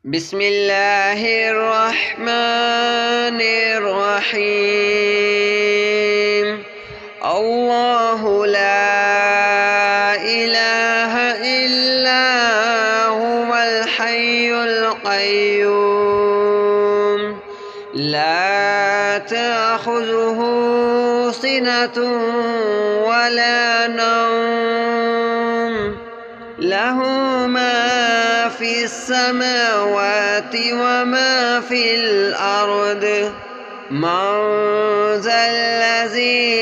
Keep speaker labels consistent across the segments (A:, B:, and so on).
A: بسم الله الرحمن الرحيم. الله لا إله إلا هو الحي القيوم لا تأخذه سنة ولا نوم له ما في السماوات وما في الأرض من ذا الذي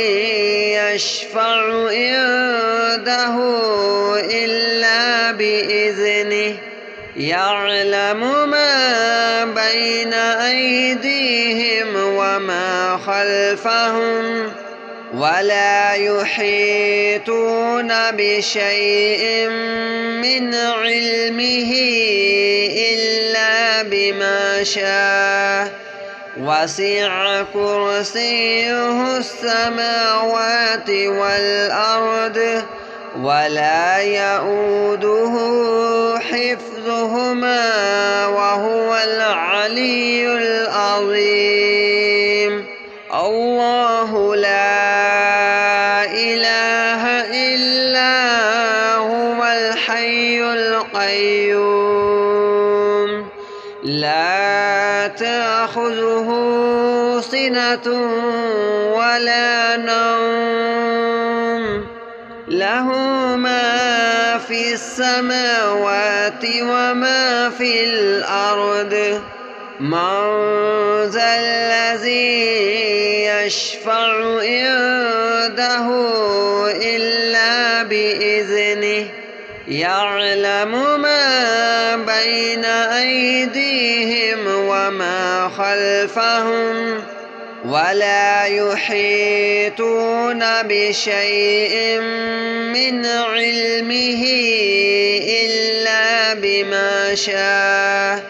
A: يشفع عنده إلا بإذنه يعلم ما بين أيديهم وما خلفهم ولا يحيطون بشيء من علمه إلا بما شاء وسع كرسيه السماوات والأرض ولا يؤوده حفظهما وهو العلي العظيم. الله لا إله إلا هو الحي القيوم لا تأخذه سنة ولا نوم له ما في السماوات وما في الأرض من ذا الذي يشفع عنده إلا بإذنه يعلم ما بين أيديهم وما خلفهم ولا يحيطون بشيء من علمه إلا بما شاء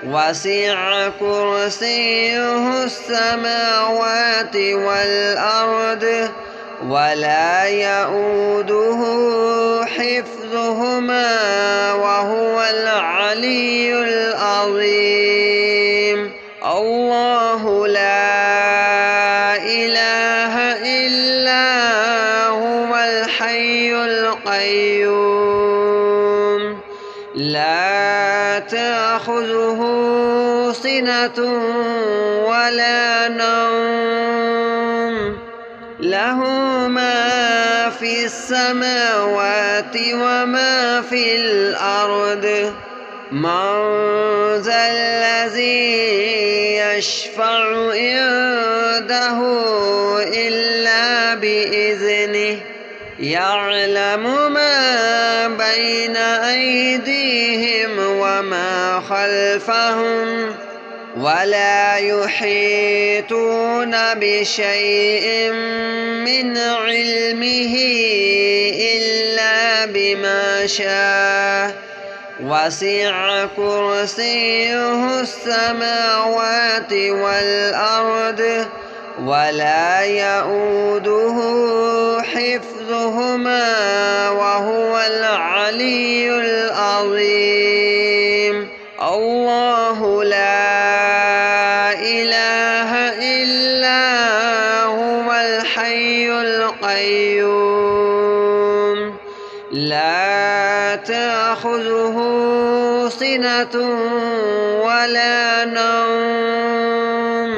A: وسع كرسيه السماوات والأرض ولا يؤوده حفظهما وهو العلي العظيم. الله لا إله إلا هو الحي القيوم لا تأخذه سنة ولا نوم له ما في السماوات وما في الأرض من ذا الذي يشفع عنده إلا بإذنه يعلم ما بين أيديهم وما خلفهم ولا يحيطون بشيء من علمه إلا بما شاء وسع كرسيه السماوات والأرض ولا يؤوده حفظهما وهو العلي العظيم. الله لا إله إلا هو الحي القيوم لا تأخذه سنة ولا نوم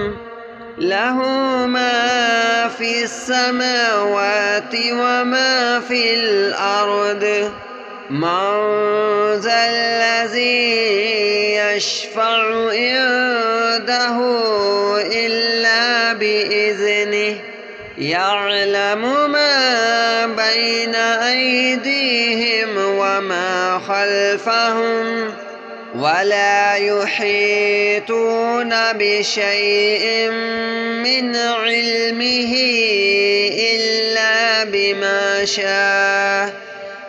A: له ما في السماوات وما في الأرض من ذا الذي يشفع عنده إلا بإذنه يعلم ما بين أيديهم وما خلفهم ولا يحيطون بشيء من علمه إلا بما شاء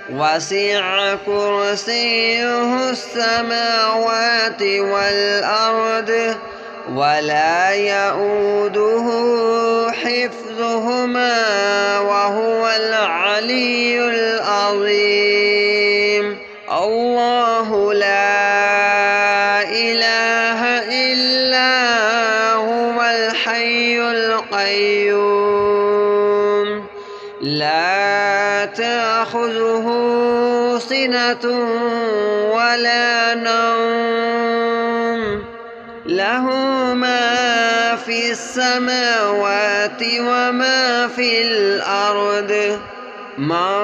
A: وسع كرسيه السماوات والأرض ولا يؤوده حفظهما وهو العلي العظيم. الله لا إله إلا هو الحي القيوم لا تأخذه سنة ولا نوم له ما في السماوات وما في الأرض من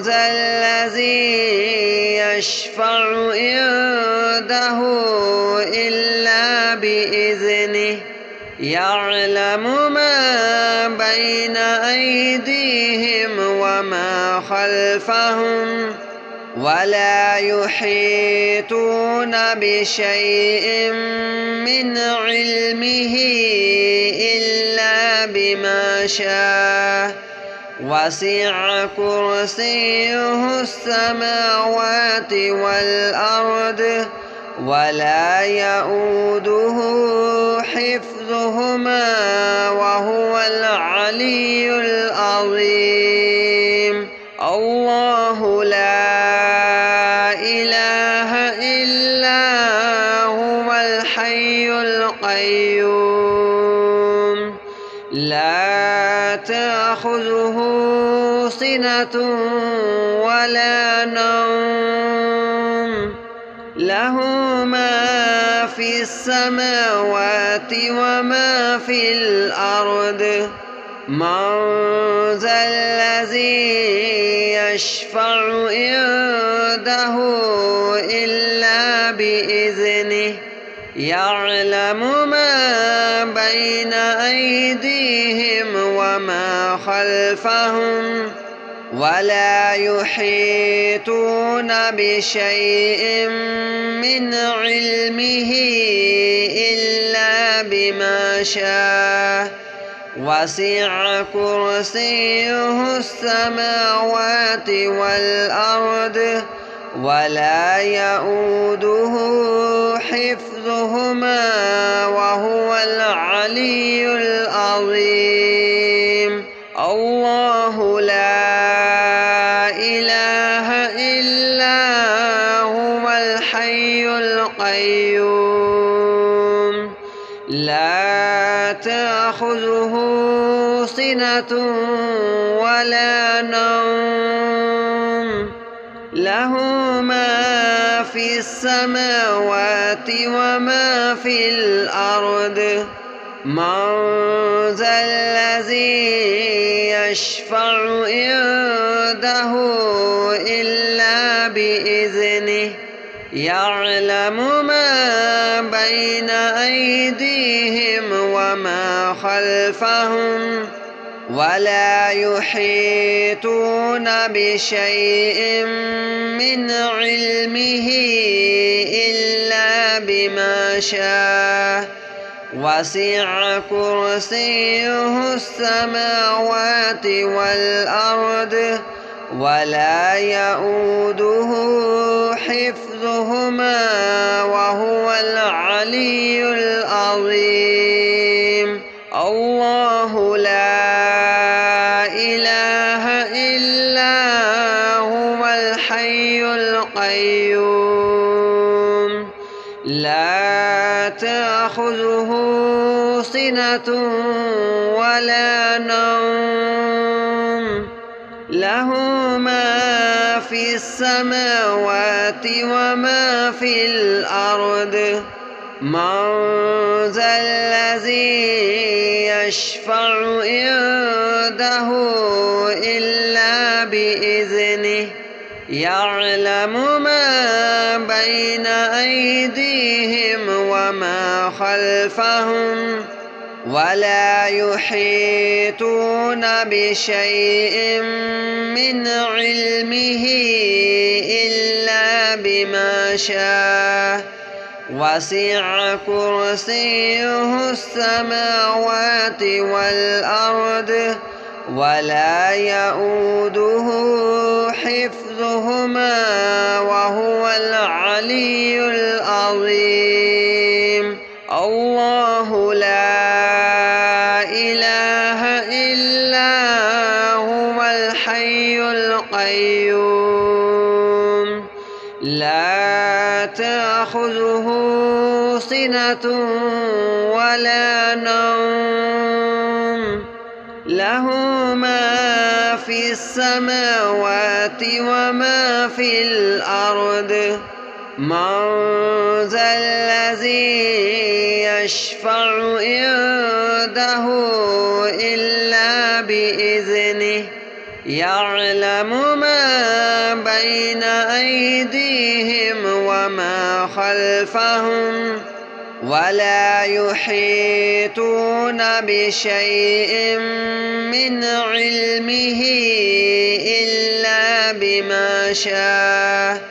A: ذا الذي يشفع عنده إلا بإذنه يعلم ما بين أيديهم وما خلفهم ولا يحيطون بشيء من علمه إلا بما شاء وسع كرسيه السماوات والأرض ولا يؤوده حفظهما وهو العلي العظيم الله لا إله إلا هو الحي القيوم لا تأخذه سنة ولا نوم له ما في السماوات وما في الأرض من ذا الذي يشفع عنده إلا بإذنه يعلم ما بين أيديهم وما خلفهم ولا يحيطون بشيء من علمه إلا بما شاء وسع كرسيه السماوات والأرض ولا يؤوده حفظهما وهو العلي العظيم الله لا إله إلا هو الحي القيوم لا تأخذه سنة ولا نوم له ما في السماوات وما في الأرض من ذا الذي يشفع عنده إلا بإذنه يعلم ما بين أيديهم وما خلفهم ولا يحيطون بشيء من علمه إلا بما شاء وسع كرسيه السماوات والأرض ولا يؤوده حفظهما وهو العلي العظيم الله لا إله إلا هو الحي القيوم لا تأخذه سنة ولا نوم له ما في السماوات وما في الأرض من ذا الذي يشفع عنده إلا بإذنه يعلم ما بين أيديهم وما خلفهم ولا يحيطون بشيء من علمه إلا بما شاء وسع كرسيه السماوات والأرض ولا يؤوده حفظهما وهو العلي العظيم الله لا إله إلا هو الحي القيوم لا تأخذه سنة ولا نوم له ما في السماوات وما في الأرض من ذا الذي يشفع عنده إلا بإذنه يعلم ما بين أيديهم وما خلفهم ولا يحيطون بشيء من علمه إلا بما شاء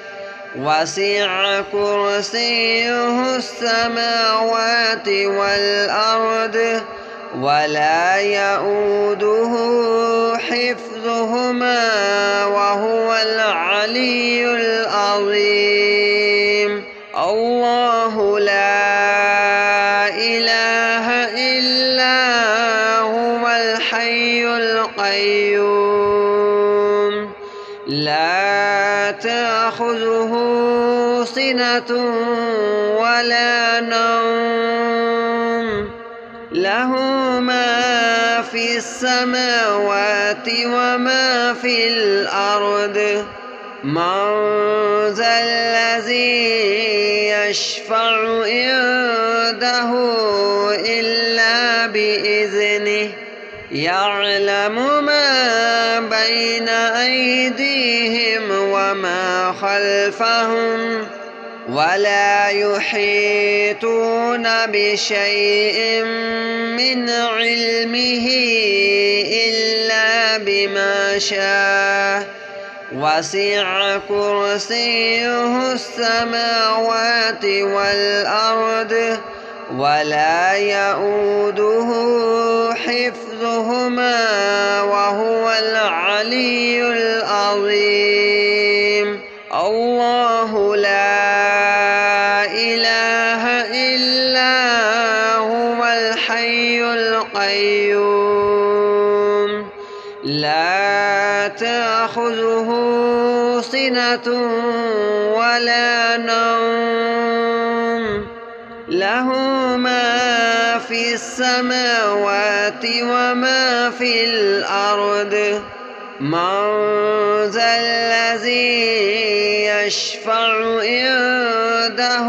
A: وسع كرسيه السماوات والأرض ولا يؤوده حفظهما وهو العلي العظيم الله لا إله إلا هو الحي القيوم لا تأخذه سنة ولا نوم له ما في السماوات وما في الأرض من ذا الذي يشفع عنده إلا بإذنه يعلم ما بين أيديهم وما خلفهم ولا يحيطون بشيء من علمه إلا بما شاء وسع كرسيه السماوات والأرض ولا يؤوده حفظهما وهو العلي العظيم الله لا إله إلا هو الحي القيوم لا تأخذه سنة ولا نوم له ما في السماوات وما في الأرض من ذا الذي يشفع عنده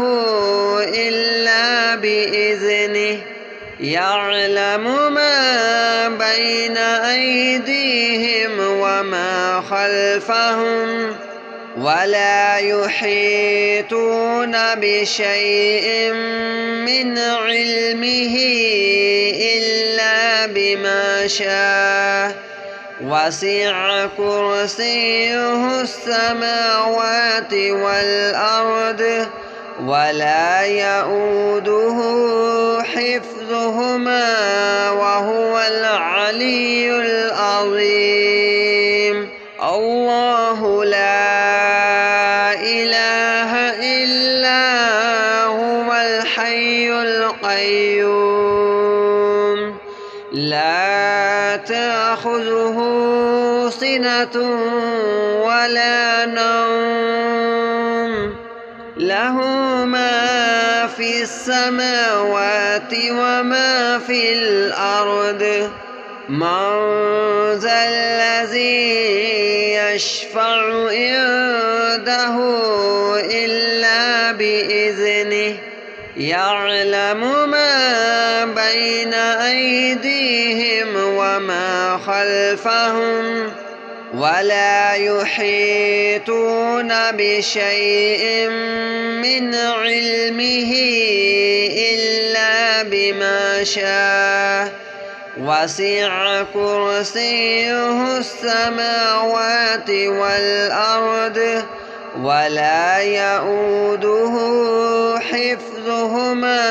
A: إلا بإذنه يعلم ما بين أيديهم وما خلفهم ولا يحيطون بشيء من علمه إلا بما شاء وسع كرسيه السماوات والأرض ولا يؤوده حفظهما وهو العلي العظيم الله لا إله إلا هو الحي القيوم لا تأخذه سنة ولا نوم له ما في السماوات وما في الأرض من ذا الذي يشفع عنده إلا بإذنه يعلم ما بين أيديهم وما خلفهم ولا يحيطون بشيء من علمه إلا بما شاء وسع كرسيه السماوات والأرض ولا يؤوده حفظهما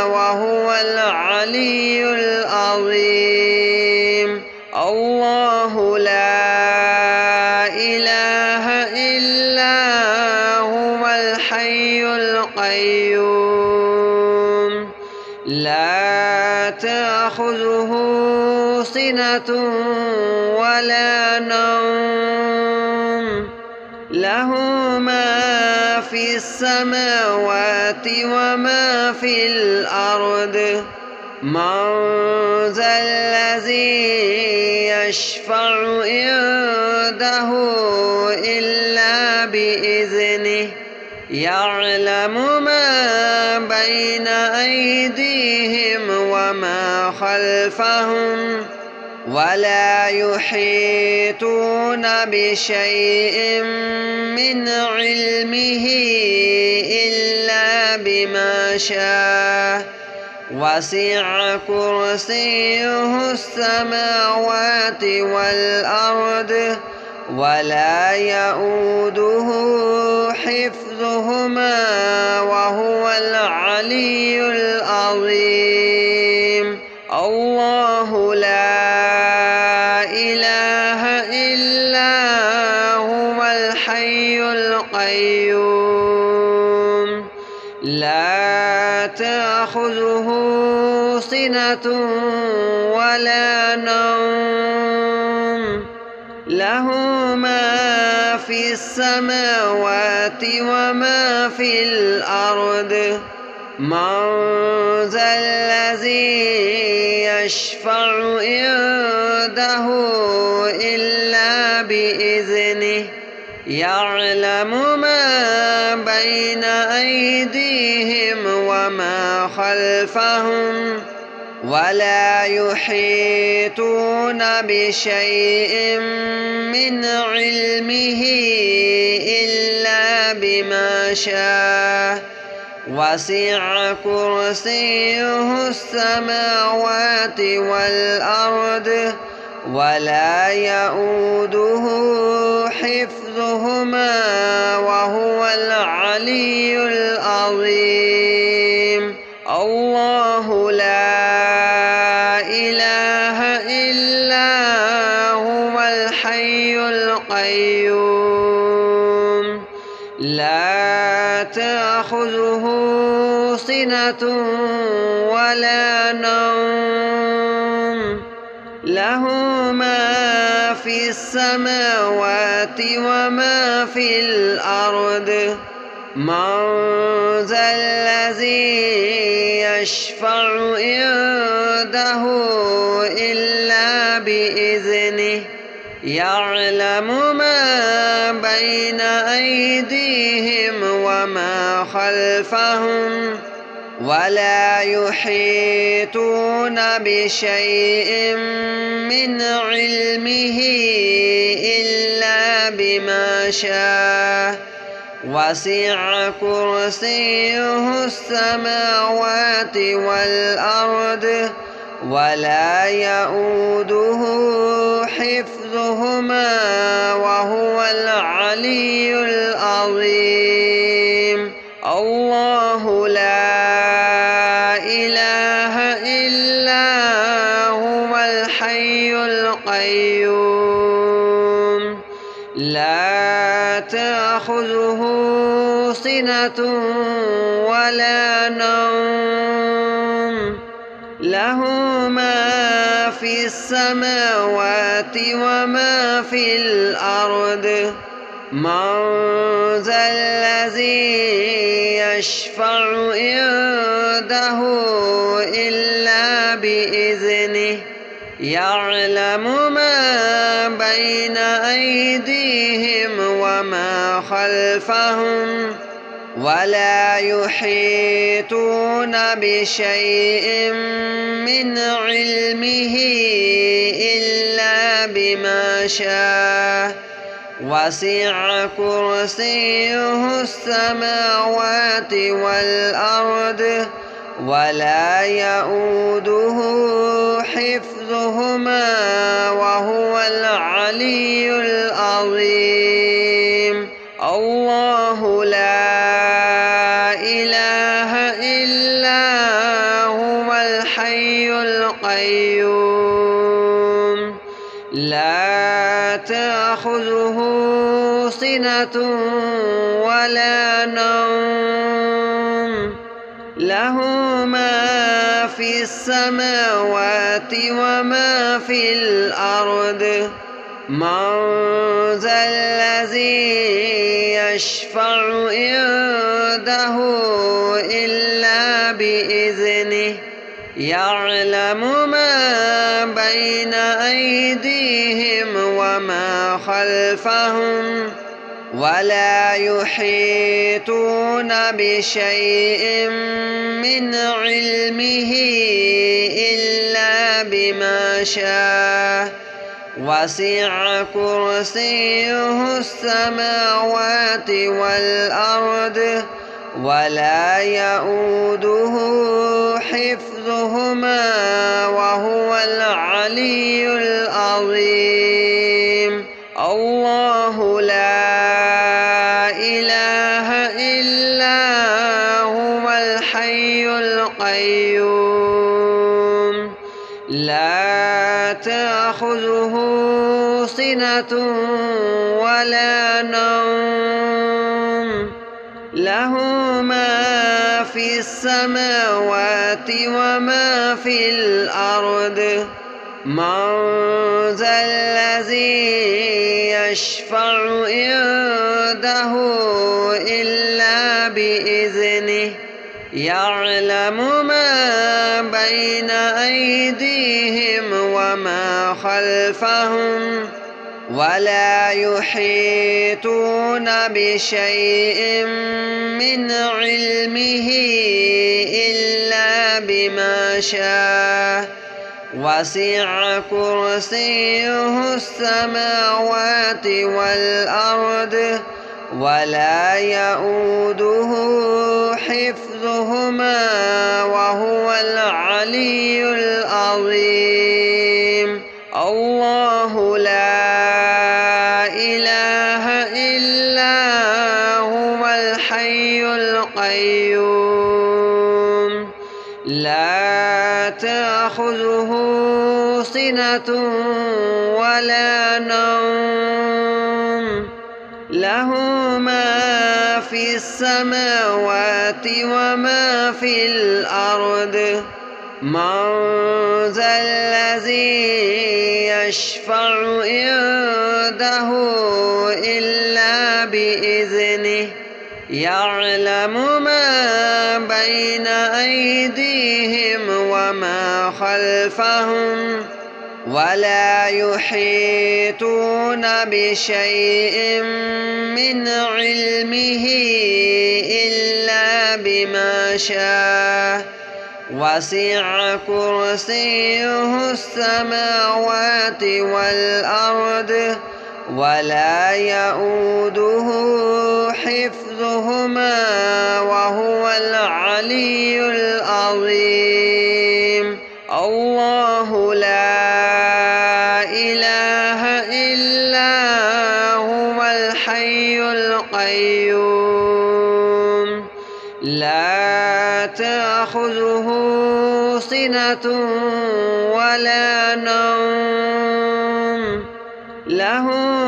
A: وهو العلي العظيم الله لا إله إلا هو الحي القيوم لا تأخذه سنة ولا نوم له ما في السماوات وما في الأرض من ذا الذي يشفع عنده إلا بإذنه يعلم ما بين أيديهم وما خلفهم ولا يحيطون بشيء من علمه إلا بما شاء وسع كرسيه السماوات والأرض ولا يؤوده حفظهما وهو العلي العظيم الله لا إله إلا هو الحي القيوم لا تأخذه سنة ولا نوم له ما في السماوات وما في الأرض من ذا الذي يشفع عنده إلا بإذنه يعلم ما بين أيديهم وما خلفهم ولا يحيطون بشيء من علمه إلا بما شاء وسع كرسيه السماوات والأرض ولا يؤوده حفظهما وهو العلي العظيم الله لا إله إلا هو الحي القيوم لا تأخذه سنة ولا نوم له ما في السماوات وما في الأرض من ذا الذي يشفع عنده إلا بإذنه يعلم ما بين أيديهم وما خلفهم ولا يحيطون بشيء من علمه إلا بما شاء وسع كرسيه السماوات والأرض ولا يؤوده حفظهما وهو العلي العظيم الله لا إله إلا هو الحي القيوم لا تأخذه سنة ولا نوم له ما في السماوات وما في الأرض من ذا الذي يشفع عنده إلا بإذنه يعلم ما بين أيديهم وما خلفهم ولا يحيطون بشيء من علمه إلا بما شاء وسع كرسيه السماوات والأرض ولا يؤوده حفظهما وهو العلي العظيم الله لا إله إلا هو الحي القيوم لا تأخذه سنة ولا نوم له ما في السماوات وما في الأرض من ذا الذي يشفع عنده إلا بإذنه يعلم ما بين أيديهم وما خلفهم ولا يحيطون بشيء من علمه إلا بما شاء وسع كرسيه السماوات والأرض ولا يؤوده حفظهما وهو العلي العظيم. الله لا إله إلا هو الحي القيوم لا تأخذه سنة ولا نوم له ما في السماوات وما في الأرض. من ذا الذي يشفع عنده إلا بإذنه يعلم ما بين أيديهم وما خلفهم ولا يحيطون بشيء من علمه إلا بما شاء وسع كرسيه السماوات والأرض ولا يؤوده حفظهما وهو العلي العظيم. الله لا إله إلا هو الحي القيوم لا تأخذه سنة ولا نوم له ما في السماوات وما في الأرض. من ذا الذي يشفع عنده إلا بإذنه يعلم ما بين أيديهم وما خلفهم ولا يحيطون بشيء من علمه إلا بما شاء وسع كرسيه السماوات والأرض ولا يؤوده حفظهما وهو العلي العظيم. الله لا إله إلا هو الحي القيوم لا تأخذه سنة ولا نوم له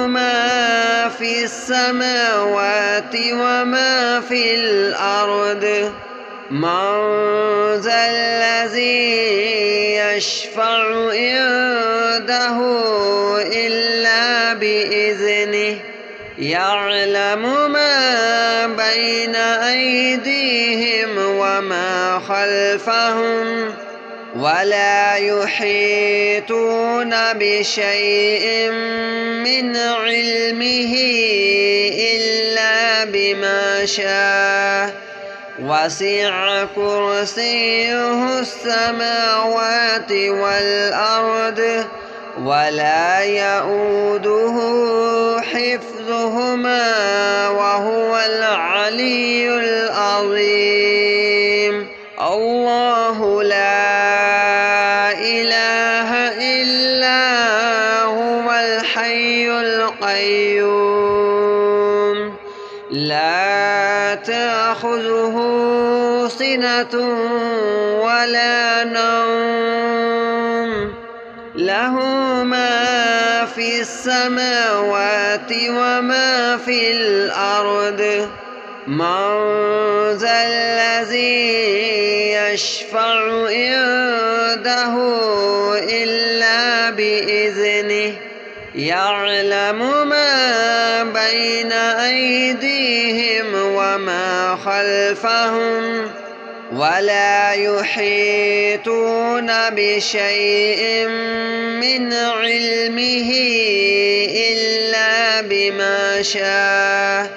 A: ما في السماوات وما في الأرض. من ذا الذي يشفع عنده إلا بإذنه يعلم ما بين أيديهم وما خلفهم ولا يحيطون بشيء من علمه إلا بما شاء وسع كرسيه السماوات والأرض ولا يؤوده حفظهما وهو العلي العظيم. الله لا إله إلا هو الحي القيوم لا تأخذه سنة ولا نوم له ما في السماوات وما في الأرض. من ذا الذي يشفع عنده إلا بإذنه يعلم ما بين أيديهم وما خلفهم ولا يحيطون بشيء من علمه إلا بما شاء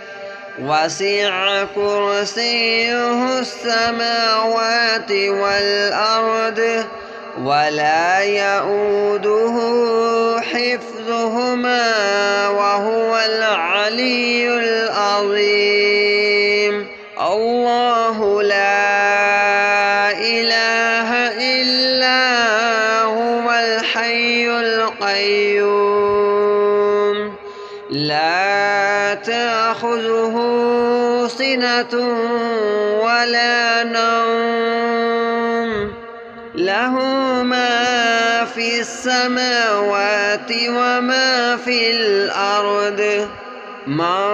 A: وسع كرسيه السماوات والأرض ولا يؤوده حفظهما وهو العلي العظيم. الله لا إله إلا هو الحي القيوم لا تأخذه سنة ولا نوم له ما في السماوات وما في الأرض من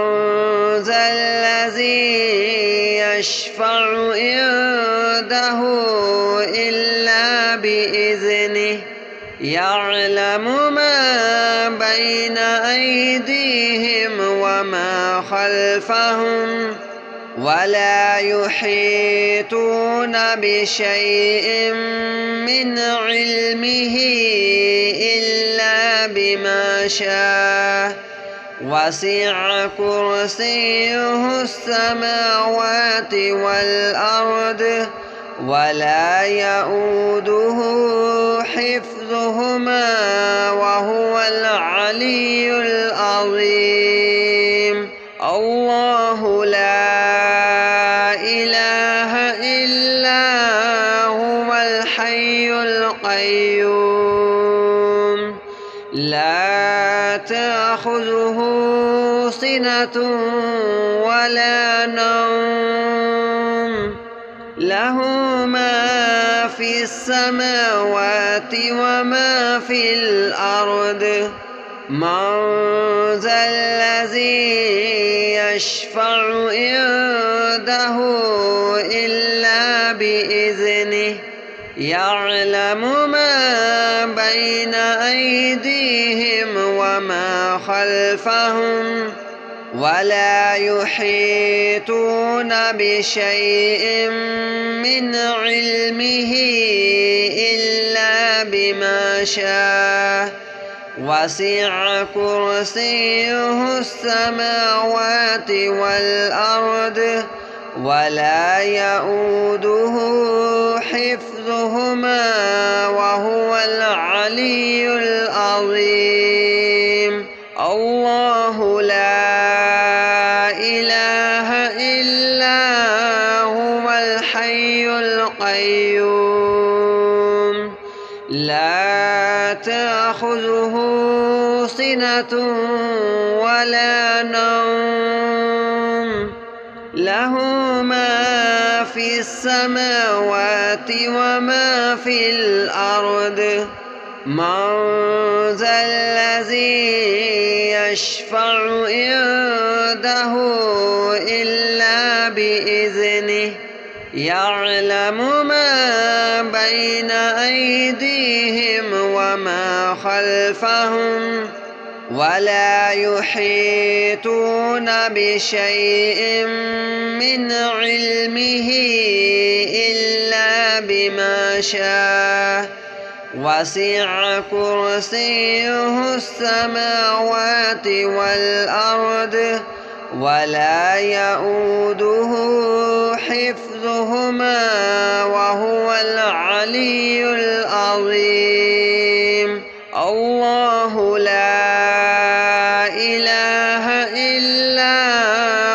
A: ذا الذي يشفع عنده إلا بإذنه يعلم ما بين أيديهم وما خلفهم ولا يحيطون بشيء من علمه إلا بما شاء وسع كرسيه السماوات والأرض ولا يؤوده حفظهما وهو العلي العظيم. الله لا إله إلا هو الحي القيوم لا تأخذه سنة ولا نوم له ما في السماوات وما في الأرض من ذا الذي يشفع عنده إلا بإذنه يعلم ما بين أيديهم وما خلفهم ولا يحيطون بشيء من علمه إلا بما شاء وسع كرسيه السماوات والأرض ولا يؤوده حفظهما وهو العلي العظيم. الله لا إله إلا هو الحي القيوم لا تأخذه سنة ولا نوم له ما في السماوات وما في الأرض من ذا الذي يشفع عنده إلا بإذنه يعلم ما بين أيديهم وما خلفهم ولا يحيطون بشيء من علمه إلا بما شاء وسع كرسيه السماوات والأرض ولا يؤوده حفظهما وهو العلي العظيم. الله لا إله إلا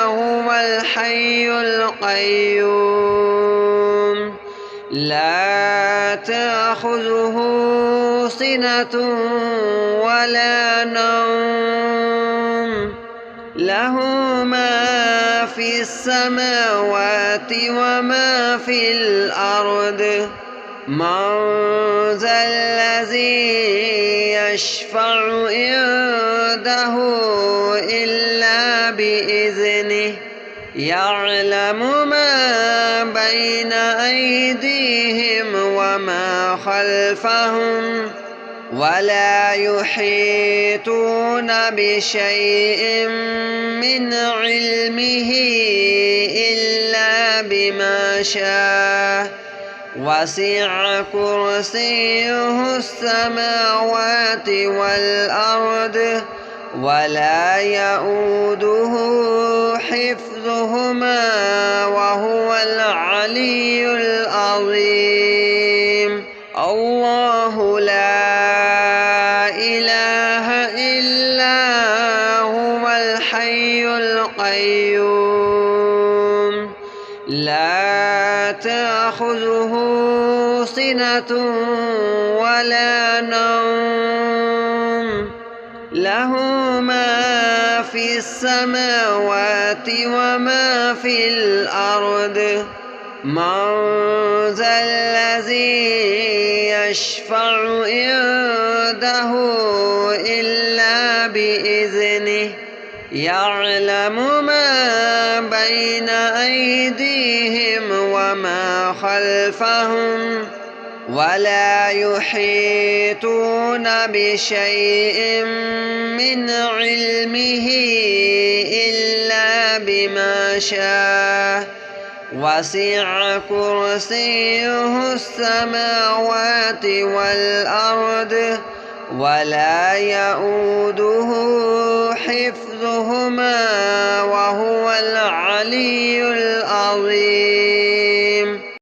A: هو الحي القيوم لا تأخذه سنة ولا نوم له ما في السماوات وما في الأرض من ذا الذي يشفع عنده إلا بإذنه يعلم ما بين أيديهم وما خلفهم ولا يحيطون بشيء من علمه إلا بما شاء وسع كرسيه السماوات والأرض ولا يؤوده حفظهما وهو العلي العظيم. الله لا إله إلا هو الحي القيوم لا تأخذه سنة ولا نوم له ما في السماوات وما في الأرض من ذا الذي يشفع عنده إلا بإذنه يعلم ما بين أيديهم وما خلفهم ولا يحيطون بشيء من علمه إلا بما شاء وسع كرسيه السماوات والأرض ولا يؤوده حفظهما وهو العلي العظيم.